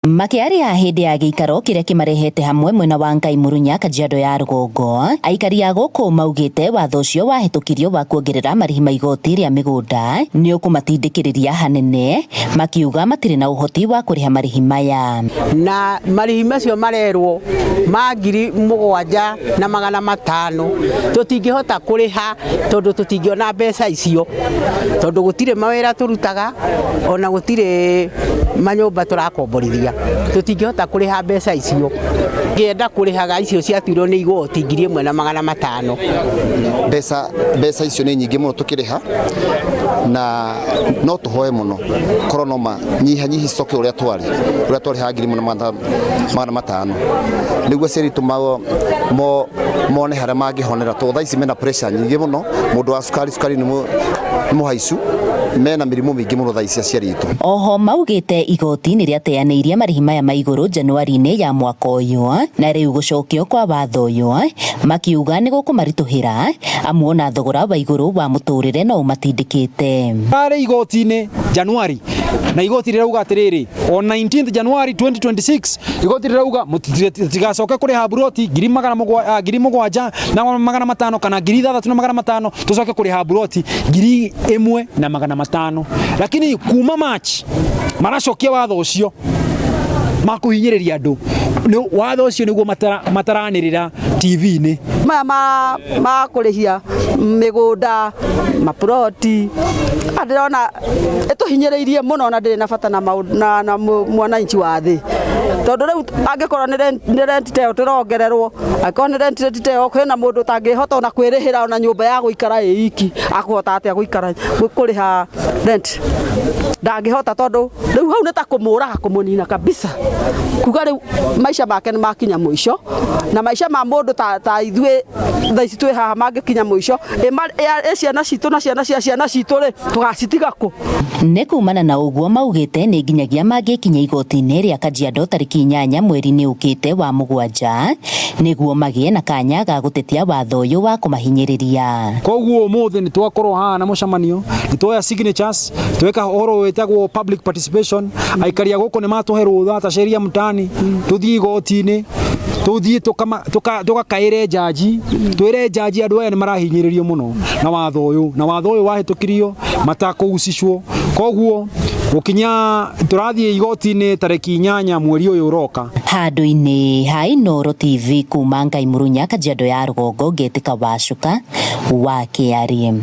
Makiaria hindi ya giikaro kiria kimarehete hamwe mwena wa Ngai Murunya Kajiado ya Rugongo, aikari a guku maugite watho ucio wahitukirio wa kuongerera marihi ma igoti ria mĩgũnda ni ukumatindikiriria hanene, makiuga matire na uhoti wa kuriha marihi maya. Na marihi macio marerwo ma 7,500 tutingihota kuriha tondu tutingiona mbeca icio, tondu gutire mawira turutaga ona gutire manyumba turakomborithia, tutingihota kuriha mbeca icio. Ngienda kurihaga icio ciatirwo ni igoti 1,500. Mbeca icio ni nyingi muno tukiriha na no tuhoe muno koronoma nyihanyihi coke uria twari ha 1,500 niguo ciri tumago mone haria mangihonera to thaa ici mena pressure nyingi muno, mundu wa sukari ni muhaicu, mena mirimu mingi muno thaa ici aciari itu. Oho maugite igoti ni riateaneirie marihi maya ma iguru Januari-ini ya mwaka uyu, na riu gucokio kwa watho uyu makiuga ni gukumarituhira amwe na thogora wa iguru wa muturire no umatindikite. Ari igoti-ini Januari na igoti rirauga atiriri on 19th January 2026 igoti rirauga mutigacoke kuriha buroti 7,700 na 500 kana 6,500 tucoke kuriha buroti 1,500, lakini kuma March maracokia watho ucio makuhinyiriria andu watho ucio niguo mataranirira TV-ini ma kurihia mĩgũnda maproti ndirona ituhinyiriirie muno na ndire na bata na mwananchi wa thi, tondu riu angikorwo ni rent teo turongererwo, akorwo ni rent teo kwina mundu tangihota ona kwirihira ona nyumba ya guikara iki akuhota atia guikara kuriha rent ndangihota, tondu riu hau ni ta kumuraga kumunina kabisa, kuga riu maisha make ni makinya mwisho na maisha ma mundu ta ithue thaa ici twi haha mangikinya mwisho ciana citu na ciana cia ciana citu ri tugacitiga ku. Ni kumana na uguo maugite ni nginyagia mangikinya igoti-ini ria Kajiado tariki 8 mweri-ini ukite wa 7 niguo magie na kanya ga gutetia watho uyu wa kumahinyiriria. Koguo umuthi ni twakorwo haha na mucamanio, ni twoya signatures, tweka horo wetagwo public participation, aikari guku ni matuhe rutha ta sheria mtani tuthie igoti-ini tuthie tukakaire jaji twire jaji andu aya ni marahinyiririo muno na watho uyu wahitukirio matakugucicwo. Koguo gukinya turathie igoti-ini tariki 8 mweri uyu uroka. Handu-ini ha Inooro TV kuma Ngai Murunya Kajiado ya Rugongo, ngetika Wacuka wa KRM.